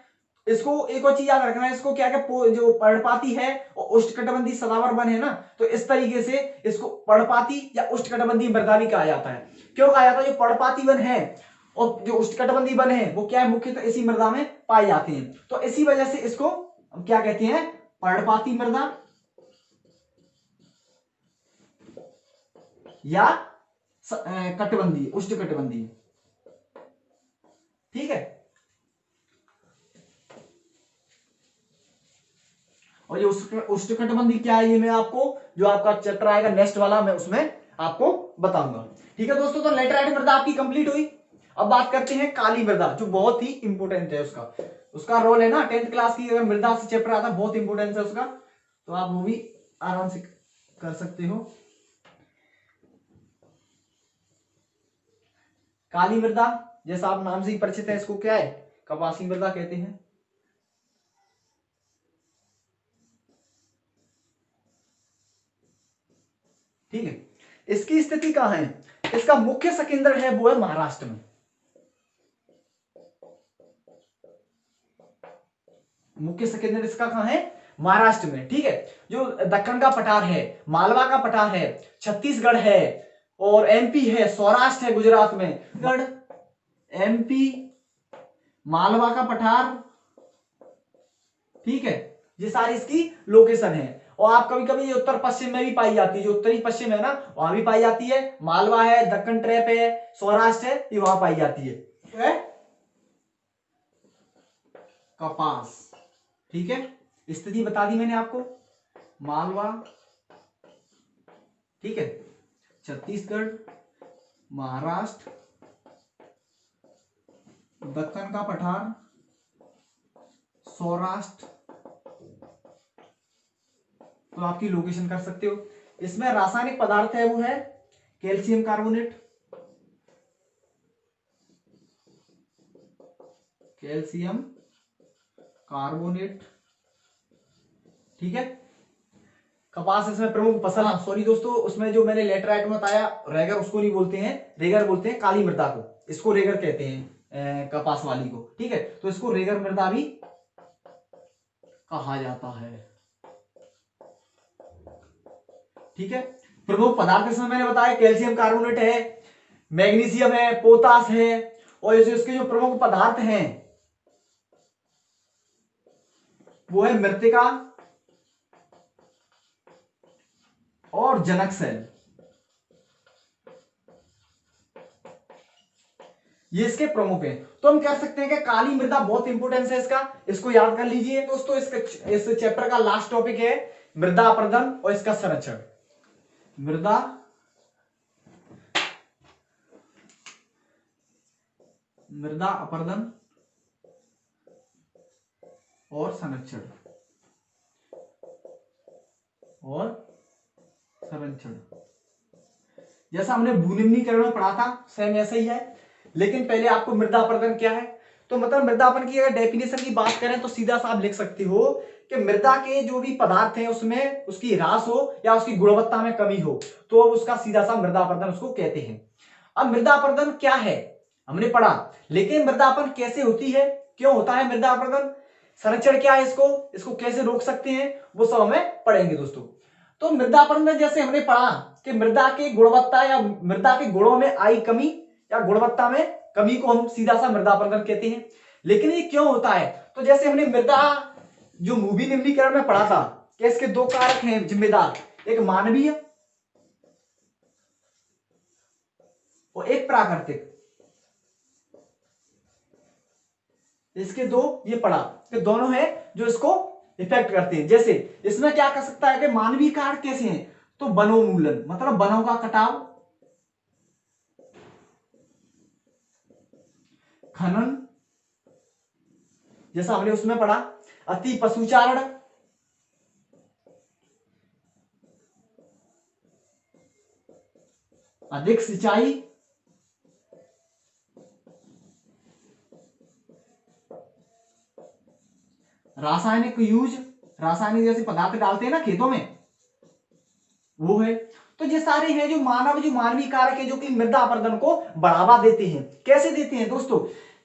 Speaker 1: इसको एक और चीज याद रखना है, इसको क्या जो पर्णपाती है और उष्णकटिबंधीय सदावर वन है ना, तो इस तरीके से इसको पर्णपाती या उष्णकटिबंधीय मृदा भी कहा जाता है। क्यों कहा जाता है? जो पर्णपाती वन है और जो उष्णकटिबंधीय वन है वो क्या है, मुख्यतः इसी मृदा में पाए जाते हैं। तो इसी वजह से इसको हम क्या कहते हैं? पर्णपाती मृदा या कटिबंधीय, उष्णकटिबंधीय, ठीक है। और ये उष्णकटिबंधीय क्या है, ये मैं आपको जो आपका चैप्टर आएगा नेक्स्ट वाला, मैं उसमें आपको बताऊंगा, ठीक है दोस्तों। तो लेटेराइट मृदा आपकी कंप्लीट हुई। अब बात करते हैं काली मृदा, जो बहुत ही इंपोर्टेंट है। उसका उसका रोल है ना 10th क्लास की अगर मृदा से चैप्टर आता है, बहुत इंपोर्टेंस है उसका, तो आप वो भी आराम से कर सकते हो। काली मृदा जैसा आप नाम से ही परिचित है, इसको क्या है, कपासी मृदा कहते हैं। ठीक है, इसकी स्थिति कहां है, इसका मुख्य संकेंद्र है वो है महाराष्ट्र में। मुख्य संकेंद्र इसका कहां है, महाराष्ट्र में। ठीक है, जो दक्कन का पठार है, मालवा का पठार है, छत्तीसगढ़ है और एमपी है, सौराष्ट्र है गुजरात में, गढ़ एमपी मालवा का पठार। ठीक है, ये सारी इसकी लोकेशन है। और आप कभी कभी ये उत्तर पश्चिम में भी पाई जाती है, जो उत्तरी पश्चिम है ना वहां भी पाई जाती है, मालवा है, दक्कन ट्रैप है, सौराष्ट्र है, ये वहां पाई जाती है। तो है कपास। ठीक है, स्थिति बता दी मैंने आपको, मालवा, ठीक है, छत्तीसगढ़, महाराष्ट्र, दक्कन का पठार, सौराष्ट्र, तो आपकी लोकेशन कर सकते हो। इसमें रासायनिक पदार्थ है वो है कैल्शियम कार्बोनेट, कैल्शियम कार्बोनेट। ठीक है, कपास इसमें प्रमुख फसल, हाँ सॉरी दोस्तों, उसमें जो मैंने लेटर आइटम बताया रेगर, उसको नहीं बोलते हैं रेगर, बोलते हैं काली मृदा को, इसको रेगर कहते हैं कपास वाली को। ठीक है, तो इसको रेगर मृदा भी कहा जाता है। ठीक है, प्रमुख पदार्थ इसमें मैंने बताया कैल्शियम कार्बोनेट है, मैग्नीशियम है, पोटास है, और इसके जो प्रमुख पदार्थ हैं वो है मृतिका और जनक सेल, ये इसके प्रमुख हैं। तो हम कह सकते हैं कि काली मृदा बहुत इंपोर्टेंस है इसका, इसको याद कर लीजिए दोस्तों। इस चैप्टर का लास्ट टॉपिक है मृदा अपर्दन और इसका संरक्षण। मृदा अपर्दन और संरक्षण जैसा हमने भूनिम्नीकरण में पढ़ा था सेम ऐसा ही है, लेकिन पहले आपको मृदा अपर्दन क्या है, तो मतलब मृदा अपर्दन की अगर डेफिनेशन की बात करें तो सीधा सा आप लिख सकते हो कि मृदा के जो भी पदार्थ हैं उसमें उसकी ह्रास हो या उसकी गुणवत्ता में कमी हो, तो अब उसका सीधा सा मृदा अपर्दन उसको कहते हैं। अब मृदा अपर्दन क्या है हमने पढ़ा, लेकिन मृदा अपर्दन कैसे होती है, क्यों होता है मृदा अपर्दन, संरक्षण क्या है, इसको कैसे रोक सकते हैं, वो सब हमें पढ़ेंगे दोस्तों। तो मृदा अपर्दन जैसे हमने पढ़ा कि मृदा की गुणवत्ता या मृदा के गुणों में आई कमी या गुणवत्ता में कमी को हम सीधा सा मृदा अपर्दन कहते हैं। लेकिन ये क्यों होता है, तो जैसे हमने मृदा जो मूवी निम्नीकरण में पढ़ा था कि इसके दो कारक हैं जिम्मेदार, एक मानवीय और एक प्राकृतिक, इसके दो ये पढ़ा कि दोनों है जो इसको इफेक्ट करते हैं। जैसे इसमें क्या कर सकता है कि मानवीय कारक कैसे हैं, तो वनोन्मूलन मतलब वनों का कटाव, खनन जैसा हमने उसमें पढ़ा, अति पशुचारण, अधिक सिंचाई, रासायनिक यूज, रासायनिक जैसे पदार्थ डालते हैं ना खेतों में वो है। तो ये सारे हैं जो मानवीय कारक है जो कि मृदा अपर्दन को बढ़ावा देते हैं। कैसे देते हैं दोस्तों,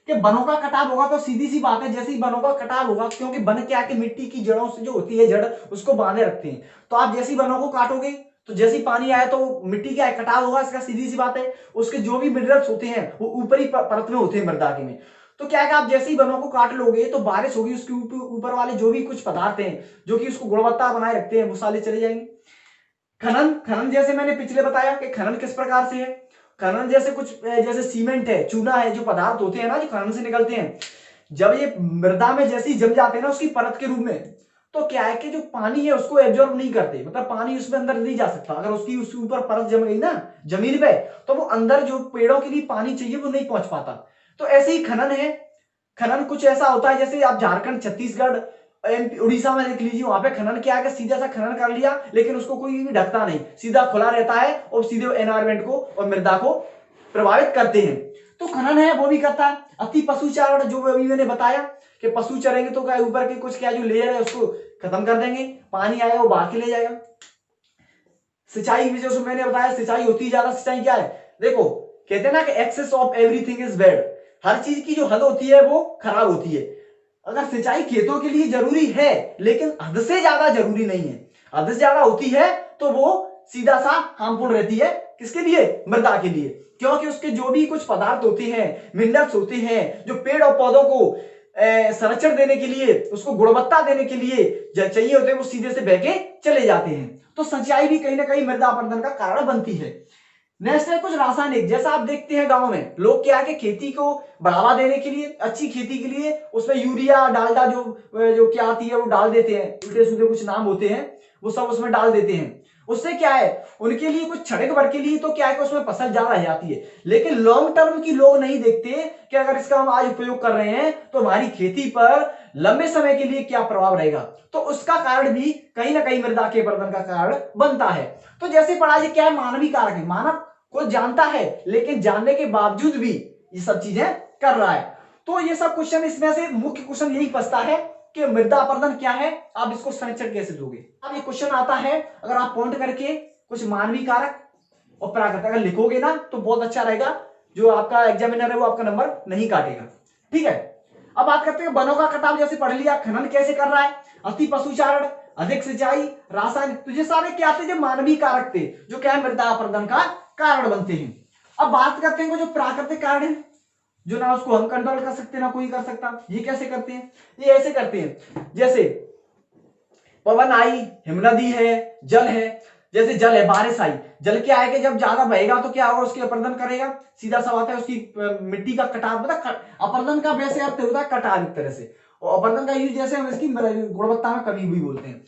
Speaker 1: कि वनों का कटाव होगा तो सीधी सी बात है, जैसे ही वनों का कटाव होगा, क्योंकि वन क्या है कि मिट्टी की जड़ों से जो होती है जड़ उसको बांधे रखते हैं, तो आप जैसे ही वनों को काटोगे तो जैसे ही पानी आया तो मिट्टी क्या है कटाव होगा, इसका सीधी सी बात है। उसके जो भी मिनरल्स होते हैं वो ऊपरी परत में होते हैं मृदा के में, तो क्या है कि आप जैसे ही वनों को काट लोगे तो बारिश होगी, उसके ऊपर वाले जो भी कुछ पदार्थ हैं जो कि उसको गुणवत्ता बनाए रखते हैं वो साले चले जाएंगे। खनन जैसे मैंने पिछले बताया कि खनन किस प्रकार से है, खनन जैसे कुछ जैसे सीमेंट है, चूना है, जो पदार्थ होते हैं ना जो खनन से निकलते हैं, जब ये मृदा में जैसे ही जम जाते हैं ना उसकी परत के रूप में, तो क्या है कि जो पानी है उसको एब्जॉर्ब नहीं करते, मतलब पानी उसमें अंदर नहीं जा सकता। अगर उसकी उसके ऊपर परत जम गई ना जमीन पे, तो वो अंदर जो पेड़ों के लिए पानी चाहिए वो नहीं पहुंच पाता। तो ऐसे ही खनन है। खनन कुछ ऐसा होता है, जैसे आप झारखंड, छत्तीसगढ़, उड़ीसा में देख लीजिए, वहां पे खनन क्या है, सीधा सा खनन कर लिया, लेकिन उसको कोई भी ढकता नहीं, सीधा खुला रहता है और सीधे एनवायरमेंट को और मृदा को प्रभावित करते हैं। तो खनन है वो भी करता है। अति पशुचारण, जो अभी मैंने बताया कि पशु चरेंगे तो क्या ऊपर के कुछ क्या जो लेयर है उसको खत्म कर देंगे, पानी आएगा वो बहा के ले जाएगा। सिंचाई भी जो मैंने बताया, सिंचाई होती है ज्यादा। सिंचाई क्या है, देखो कहते हैं ना कि excess of everything is bad, हर चीज की जो हद होती है वो खराब होती है। अगर सिंचाई खेतों के लिए जरूरी है, लेकिन हद से ज्यादा जरूरी नहीं है। हद से ज्यादा होती है तो वो सीधा सा हार्मफुल रहती है, किसके लिए, मृदा के लिए, क्योंकि उसके जो भी कुछ पदार्थ होते हैं, मिनरल्स होते हैं, जो पेड़ और पौधों को संरक्षण देने के लिए, उसको गुणवत्ता देने के लिए चाहिए होते हैं, वो सीधे से बह के चले जाते हैं। तो सिंचाई भी कहीं ना कहीं मृदा अपरदन का कारण बनती है। नेक्स्ट है कुछ रासायनिक, जैसा आप देखते हैं गांव में लोग क्या है कि खेती को बढ़ावा देने के लिए, अच्छी खेती के लिए उसमें यूरिया, डालडा जो जो क्या आती है वो डाल देते हैं, उल्टे सीधे कुछ नाम होते हैं, वो सब उसमें डाल देते हैं। उससे क्या है, उनके लिए कुछ क्षणिक भर के लिए तो क्या है कि उसमें फसल ज्यादा रह जाती है, लेकिन लॉन्ग टर्म की लोग नहीं देखते कि अगर इसका हम आज उपयोग कर रहे हैं तो हमारी खेती पर लंबे समय के लिए क्या प्रभाव रहेगा। तो उसका कारण भी कहीं ना कहीं मृदा के अपरदन का कारण बनता है। तो जैसे पढ़ा, ये क्या है, मानवीय कारक है, मानव को जानता है लेकिन जानने के बावजूद भी ये सब चीजें कर रहा है। तो ये सब क्वेश्चन, इसमें से मुख्य क्वेश्चन यही फंसता है कि मृदा अपरदन क्या है, आप इसको संरक्षण कैसे दोगे। अब ये क्वेश्चन आता है, अगर आप पॉइंट करके कुछ मानवीय कारक और प्राकृतिक अगर लिखोगे ना तो बहुत अच्छा रहेगा, जो आपका एग्जामिनर है वो आपका नंबर नहीं काटेगा। ठीक है, अब बात करते हैं वनों का कटाव, जैसे पढ़ लिया, खनन कैसे कर रहा है, अति पशुचारण, अधिक सिंचाई, रासायनिक, तो ये सारे क्या थे, जो मानवीय कारक थे, जो क्या है मृदा अपरदन का कारण बनते हैं। अब बात करते हैं जो प्राकृतिक कारण है, जो ना उसको हम कंट्रोल कर सकते ना कोई कर सकता। ये कैसे करते हैं, ये ऐसे करते हैं, जैसे पवन आई, हिमनदी है, जल है। जैसे जल है, बारिश आई, जल क्या है कि जब ज्यादा बहेगा तो क्या होगा, उसकी अपरदन करेगा, सीधा सा बात है, उसकी मिट्टी का कटाव, मतलब अपरदन का वैसे अर्थ होता है कटाव एक तरह से, और अपरदन का यूज जैसे हम इसकी गुणवत्ता में कमी भी बोलते हैं।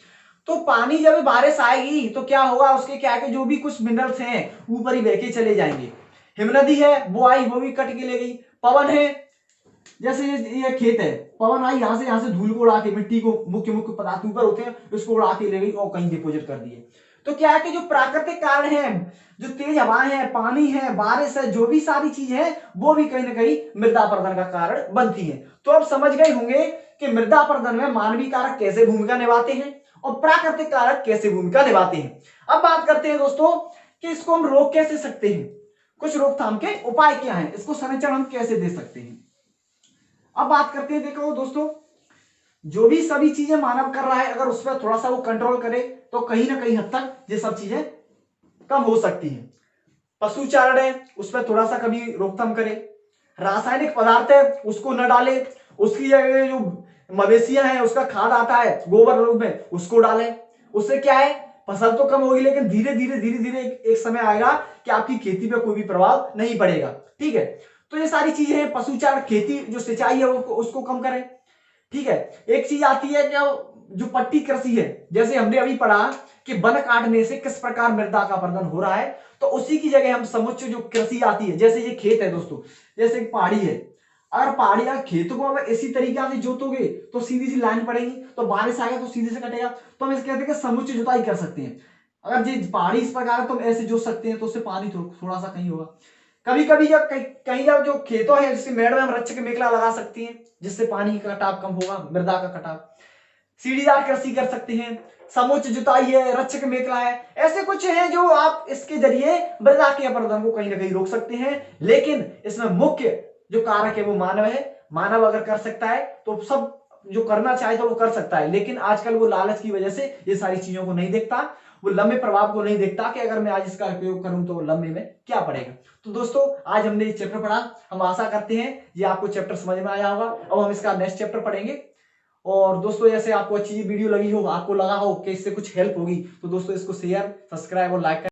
Speaker 1: तो पानी जब बारिश आएगी तो क्या होगा, उसके क्या है कि जो भी कुछ मिनरल्स हैं ऊपर ही बह के चले जाएंगे। हिमनदी है, वो आई, वो भी कट के ले गई। पवन है, जैसे ये खेत है, पवन आई, यहाँ से धूल को उड़ा के, मिट्टी को, मुख्य मुख्य पदार्थ ऊपर होते हैं, उसको उड़ा के ले गई और कहीं डिपोजिट कर दिए। तो क्या है कि जो प्राकृतिक कारण है, जो तेज हवाएं हैं, पानी है, बारिश है, जो भी सारी चीज है, वो भी कहीं ना कहीं मृदा अपरदन का कारण बनती है। तो अब समझ गए होंगे कि मृदा अपरदन में मानवीय कारक कैसे भूमिका निभाते हैं और प्राकृतिक कारक कैसे भूमिका निभाते हैं। अब बात करते हैं दोस्तों कि इसको हम रोक कैसे सकते हैं, कुछ रोकथाम के उपाय क्या हैं, इसको संरक्षण हम कैसे दे सकते हैं। अब बात करते हैं, देखो दोस्तों, जो भी सभी चीजें मानव कर रहा है, अगर उस पर थोड़ा सा वो कंट्रोल करे तो कहीं ना कहीं हद तक ये सब चीजें कम हो सकती हैं। पशुचारण है, उस पर थोड़ा सा कभी रोकथाम करे। रासायनिक पदार्थ है उसको न डाले, उसकी जगह जो मवेशियां हैं उसका खाद आता है गोबर रूप में, उसको डालें। उससे क्या है, फसल तो कम होगी, लेकिन धीरे धीरे एक समय आएगा कि आपकी खेती पे कोई भी प्रभाव नहीं पड़ेगा। ठीक है, तो ये सारी चीजें हैं। पशुचारण, खेती जो सिंचाई है उसको कम करें। ठीक है, एक चीज आती है क्या, जो पट्टी कृषि है, जैसे हमने अभी पढ़ा कि वन काटने से किस प्रकार मृदा का अपरदन हो रहा है, तो उसी की जगह हम समुच्चय जो कृषि आती है, जैसे ये खेत है दोस्तों, जैसे एक पहाड़ी है, अगर पहाड़ी का खेत को अगर इसी तरीके से जोतोगे तो सीधी सी लाइन पड़ेगी, तो बारिश आएगा तो सीधे से कटेगा। तो हम इस कहते हैं कि समुच्चय जुताई कर सकते हैं। अगर ये पहाड़ी इस प्रकार है तो हम ऐसे जोत सकते हैं, तो उससे पानी थोड़ा सा कहीं होगा। कभी कभी जब कहीं जब जो खेतों है जिसके मेड़ में हम रक्षक मेखला लगा सकते हैं, जिससे पानी का कटाव कम होगा, मृदा का कटाव। सीढ़ीदार कृषि कर सकते हैं, समुच्चय जुताई है, रक्षक मेखला है, ऐसे कुछ है जो आप इसके जरिए मृदा के अपरदन को कहीं ना कहीं रोक सकते हैं। लेकिन इसमें मुख्य जो कारक है वो मानव है। मानव अगर कर सकता है तो सब जो करना चाहे तो वो कर सकता है, लेकिन आजकल वो लालच की वजह से ये सारी चीजों को नहीं देखता, वो लंबे प्रभाव को नहीं देखता कि अगर मैं आज इसका उपयोग करूं तो लंबे में क्या पड़ेगा। तो दोस्तों आज हमने ये चैप्टर पढ़ा, हम आशा करते हैं ये आपको चैप्टर समझ में आया होगा। अब हम इसका नेक्स्ट चैप्टर पढ़ेंगे। और दोस्तों जैसे आपको अच्छी वीडियो लगी हो, आपको लगा हो कि इससे कुछ हेल्प होगी, तो दोस्तों इसको शेयर, सब्सक्राइब और लाइक